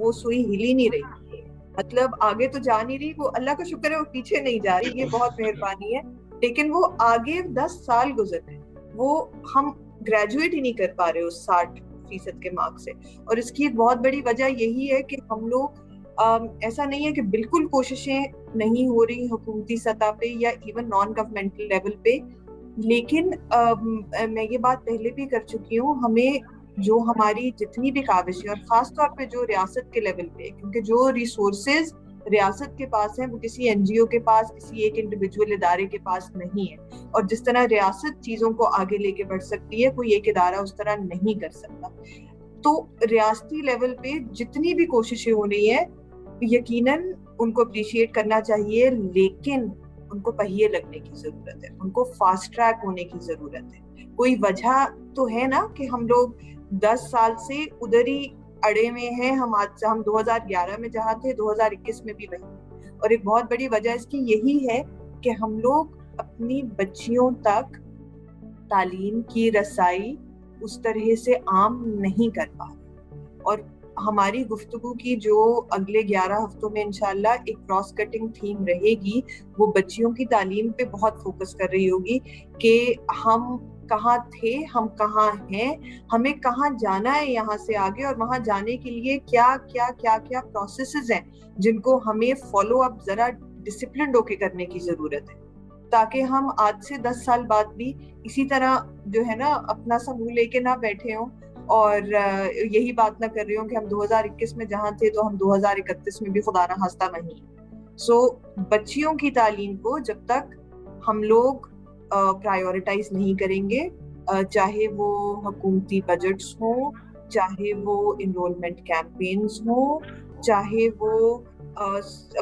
وہ سوئی ہل ہی نہیں رہی, مطلب آگے تو جا نہیں رہی, وہ اللہ کا شکر ہے وہ پیچھے نہیں جا رہی, یہ بہت مہربانی ہے, لیکن وہ آگے 10 سال گزر گئے, وہ ہم گریجویٹ ہی نہیں کر پا رہے اس 60% کے مارک سے. اور اس کی ایک بہت بڑی وجہ یہی ہے کہ ہم لوگ ایسا نہیں ہے کہ بالکل کوششیں نہیں ہو رہی حکومتی سطح پہ یا ایون نان گورنمنٹل لیول پہ, لیکن میں یہ بات پہلے بھی کر چکی ہوں, ہمیں جو ہماری جتنی بھی کاوشیں, اور خاص طور پہ جو ریاست کے لیول پہ, کیونکہ جو ریسورسز ریاست کے پاس ہیں وہ کسی این جی او کے پاس, کسی ایک انڈیویجول ادارے کے پاس نہیں ہے, اور جس طرح ریاست چیزوں کو آگے لے کے بڑھ سکتی ہے کوئی ایک ادارہ اس طرح نہیں کر سکتا. تو ریاستی لیول پہ جتنی بھی کوششیں ہو رہی ہیں یقیناً ان کو اپریشیٹ کرنا چاہیے, لیکن ان کو پہیے لگنے کی ضرورت ہے, ان کو فاسٹ ٹریک ہونے کی ضرورت ہے. کوئی وجہ تو ہے نا کہ ہم لوگ 10 سال سے ادھر ہی اڑے ہوئے ہیں, ہم 2011 میں جہاں تھے 2021 میں بھی وہیں, اور ایک بہت بڑی وجہ اس کی یہی ہے کہ ہم لوگ اپنی بچیوں تک تعلیم کی رسائی اس طرح سے عام نہیں کر پا رہے. اور ہماری گفتگو کی جو اگلے 11 ہفتوں میں انشاءاللہ ایک کراس کٹنگ تھیم رہے گی, وہ بچیوں کی تعلیم پہ بہت فوکس کر رہی ہوگی کہ ہم کہاں تھے, ہم کہاں ہیں, ہمیں کہاں جانا ہے یہاں سے آگے, اور وہاں جانے کے لیے کیا کیا کیا کیا پروسیسز ہیں جن کو ہمیں فالو اپ ذرا ڈسپلنڈ ہو کے کرنے کی ضرورت ہے, تاکہ ہم آج سے 10 سال بعد بھی اسی طرح جو ہے نا اپنا سا منہ لے کے نہ بیٹھے ہوں اور یہی بات نہ کر رہی ہوں کہ ہم 2021 میں جہاں تھے تو ہم 2031 میں بھی خدا نہ خواستہ وہیں. سو بچیوں کی تعلیم کو جب تک ہم لوگ پرائیورٹائز نہیں کریں گے, چاہے وہ حکومتی بجٹس ہوں, چاہے وہ انرولمنٹ کیمپینز ہوں, چاہے وہ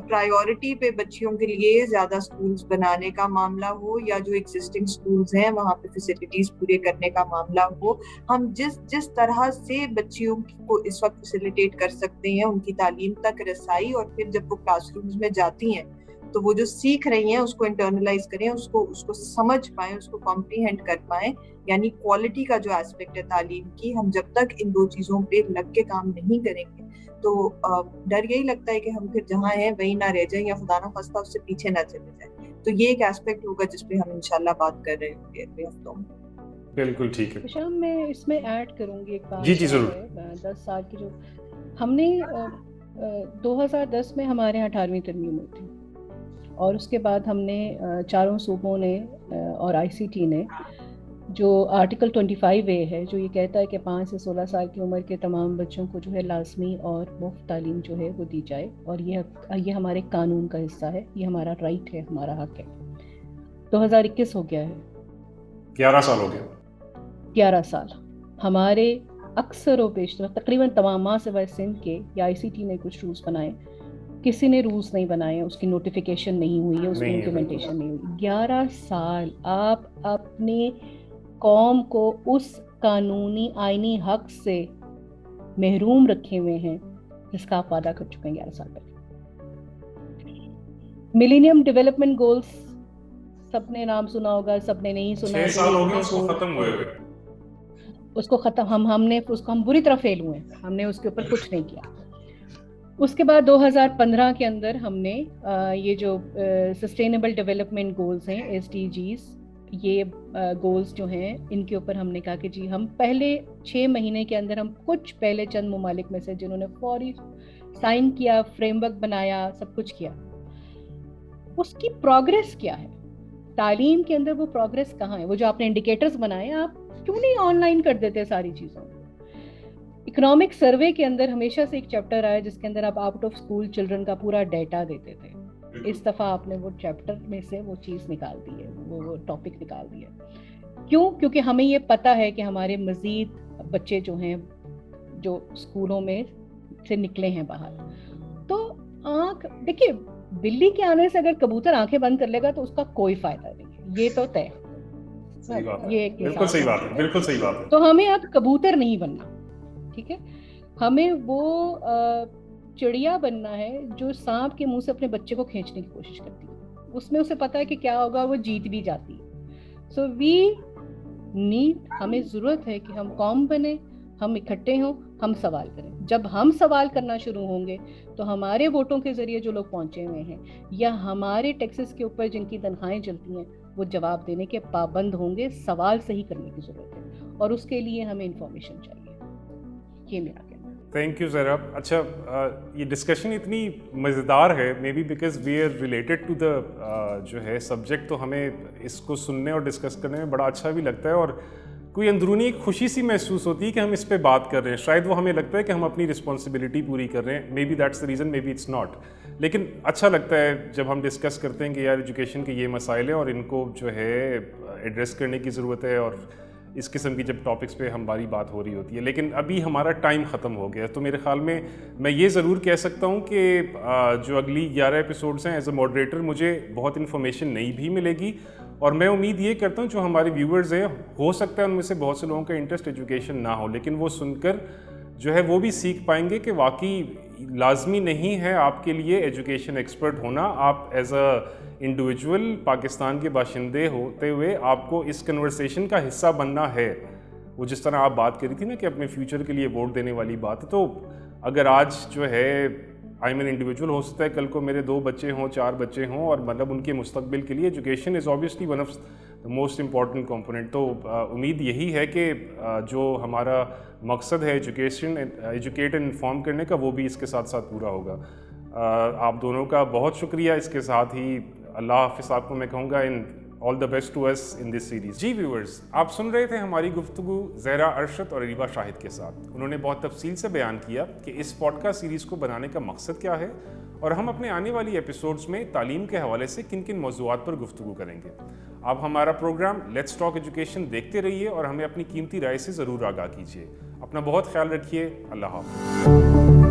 پرائیورٹی پہ بچیوں کے لیے زیادہ سکولز بنانے کا معاملہ ہو, یا جو ایگزسٹنگ سکولز ہیں وہاں پہ فیسلٹیز پورے کرنے کا معاملہ ہو, ہم جس طرح سے بچیوں کو اس وقت فیسیلیٹیٹ کر سکتے ہیں ان کی تعلیم تک رسائی, اور پھر جب وہ کلاس رومز میں جاتی ہیں تو وہ جو سیکھ رہی ہیں اس کو انٹرنلائز کریں, اس کو سمجھ پائیں, اس کو کمپریہینڈ کر پائیں. یعنی کوالٹی کا جو ایسپیکٹ ہے تعلیم کی, ہم جب تک ان 2 چیزوں پہ لگ کے کام نہیں کریں گے تو ڈر یہی لگتا ہے کہ ہم پھر جہاں ہیں وہیں نہ رہ جائیں, یا خدا نہ خواستہ اس سے پیچھے نہ چلے جائیں. تو یہ ایک ایسپیکٹ ہوگا جس پہ ہم انشاءاللہ بات کر رہے ہوں گے اگلے ہفتوں میں. بالکل ٹھیک ہے. شام میں اس میں ایڈ کروں گی ایک بات. جی ضرور. 10 سال کی جو ہم نے 2010 میں ہمارے یہاں 18ویں ترمیم ہوئی تھی, اور اس کے بعد ہم نے چاروں صوبوں نے اور آئی سی ٹی نے جو آرٹیکل 25A ہے جو یہ کہتا ہے کہ 5 سے 16 سال کی عمر کے تمام بچوں کو جو ہے لازمی اور مفت تعلیم جو ہے وہ دی جائے, اور یہ ہمارے قانون کا حصہ ہے, یہ ہمارا رائٹ ہے, ہمارا حق ہے. 2021 ہو گیا ہے, 11 سال ہو گیا. 11 سال ہمارے اکثر و بیشتر تقریباً تمام سوائے سندھ کے یا آئی سی ٹی نے کچھ رولز بنائے, کسی نے رولز نہیں بنائے, اس کی نوٹیفیکیشن نہیں ہوئی ہے, اس کی امپلیمنٹیشن نہیں ہوئی. 11 سال آپ اپنے قوم کو اس قانونی آئینی حق سے محروم رکھے ہوئے ہیں جس کا آپ وعدہ کر چکے ہیں 11 سال پہلے. ملینیم ڈیولپمنٹ گولز سب نے نام سنا ہوگا, سب نے نہیں سنا. 6 سال ہو گئے اس کو ختم ہوئے ہوئے, اس کو ختم ہم بری طرح فیل ہوئے, ہم نے اس کے اوپر کچھ نہیں کیا. اس کے بعد 2015 کے اندر ہم نے یہ جو سسٹینیبل ڈیولپمنٹ گولز ہیں SDGs, یہ گولز جو ہیں ان کے اوپر ہم نے کہا کہ جی ہم پہلے 6 مہینے کے اندر ہم کچھ پہلے چند ممالک میں سے جنہوں نے فوری سائن کیا, فریم ورک بنایا, سب کچھ کیا, اس کی پروگریس کیا ہے تعلیم کے اندر, وہ پروگریس کہاں ہے؟ وہ جو آپ نے انڈیکیٹرز بنائے آپ کیوں نہیں آن لائن کر دیتے ساری چیزوں؟ اکنامک سروے کے اندر ہمیشہ سے ایک چیپٹر آیا جس کے اندر آپ آؤٹ آف اسکول چلڈرن کا پورا ڈیٹا دیتے تھے. اس دفعہ آپ نے وہ چیپٹر میں سے وہ چیز نکال دی ہے, وہ ٹاپک نکال دیا. کیوں؟ کیونکہ ہمیں یہ پتہ ہے کہ ہمارے مزید بچے جو ہیں جو اسکولوں میں سے نکلے ہیں باہر, تو دیکھیے بلی کے آنے سے اگر کبوتر آنکھیں بند کر لے گا تو اس کا کوئی فائدہ نہیں ہے, یہ تو طے. بالکل صحیح بات ہے, بالکل صحیح بات ہے. تو ہمیں اب کبوتر نہیں بننا, ٹھیک ہے, ہمیں وہ چڑیا بننا ہے جو سانپ کے منہ سے اپنے بچے کو کھینچنے کی کوشش کرتی ہے. اس میں اسے پتا ہے کہ کیا ہوگا, وہ جیت بھی جاتی ہے. سو وی نیڈ, ہمیں ضرورت ہے کہ ہم قوم بنے, ہم اکٹھے ہوں, ہم سوال کریں. جب ہم سوال کرنا شروع ہوں گے تو ہمارے ووٹوں کے ذریعے جو لوگ پہنچے ہوئے ہیں یا ہمارے ٹیکسز کے اوپر جن کی تنخواہیں چلتی ہیں وہ جواب دینے کے پابند ہوں گے. سوال صحیح کرنے کی ضرورت ہے اور اس کے لیے ہمیں انفارمیشن چاہیے. یہ میرا کہنا ہے. Thank you Zahra. اچھا یہ ڈسکشن اتنی مزیدار ہے maybe because we are related to the جو ہے سبجیکٹ, تو ہمیں اس کو سننے اور ڈسکس کرنے میں بڑا اچھا بھی لگتا ہے اور کوئی اندرونی ایک خوشی سی محسوس ہوتی ہے کہ ہم اس پہ بات کر رہے ہیں. شاید وہ ہمیں لگتا ہے کہ ہم اپنی رسپانسبلٹی پوری کر رہے ہیں, maybe that's the reason, maybe it's not. لیکن اچھا لگتا ہے جب ہم ڈسکس کرتے ہیں کہ یار ایجوکیشن کے یہ مسائل ہیں اور ان کو جو ہے ایڈریس کرنے کی ضرورت ہے, اور اس قسم کی جب ٹاپکس پہ ہماری بات ہو رہی ہوتی ہے. لیکن ابھی ہمارا ٹائم ختم ہو گیا, تو میرے خیال میں یہ ضرور کہہ سکتا ہوں کہ جو اگلی 11 ایپیسوڈس ہیں ایز اے ماڈریٹر مجھے بہت انفارمیشن نئی بھی ملے گی, اور میں امید یہ کرتا ہوں جو ہمارے ویورز ہیں ہو سکتا ہے ان میں سے بہت سے لوگوں کا انٹرسٹ ایجوکیشن نہ ہو, لیکن وہ سن کر جو ہے وہ بھی سیکھ پائیں گے کہ واقعی لازمی نہیں ہے آپ کے لیے ایجوکیشن ایکسپرٹ ہونا. آپ ایز اے انڈیویجول پاکستان کے باشندے ہوتے ہوئے آپ کو اس کنورسیشن کا حصہ بننا ہے. وہ جس طرح آپ بات کری تھی نا کہ اپنے فیوچر کے لیے ووٹ دینے والی بات, تو اگر آج جو ہے آئی مین انڈیویجول, ہو سکتا ہے کل کو میرے 2 بچے ہوں, 4 بچے ہوں, اور مطلب ان کے مستقبل کے لیے education is obviously one of the most important component. تو امید یہی ہے کہ جو ہمارا مقصد ہے ایجوکیٹ اینڈ انفارم کرنے کا, وہ بھی اس کے ساتھ ساتھ پورا ہوگا. آپ دونوں کا بہت شکریہ. اس کے ساتھ ہی اللہ حافظ آپ کو میں کہوں گا, ان all the best to us in this series. جی ویورز, آپ سن رہے تھے ہماری گفتگو زہرا ارشد اور ریبا شاہد کے ساتھ. انہوں نے بہت تفصیل سے بیان کیا کہ اس پوڈ کاسٹ سیریز کو بنانے کا مقصد کیا ہے, اور ہم اپنے آنے والی ایپیسوڈز میں تعلیم کے حوالے سے کن کن موضوعات پر گفتگو کریں گے. آپ ہمارا پروگرام لیٹس ٹاک ایجوکیشن دیکھتے رہیے اور ہمیں اپنی قیمتی رائے سے ضرور آگاہ کیجیے. اپنا بہت خیال رکھیے. اللہ حافظ.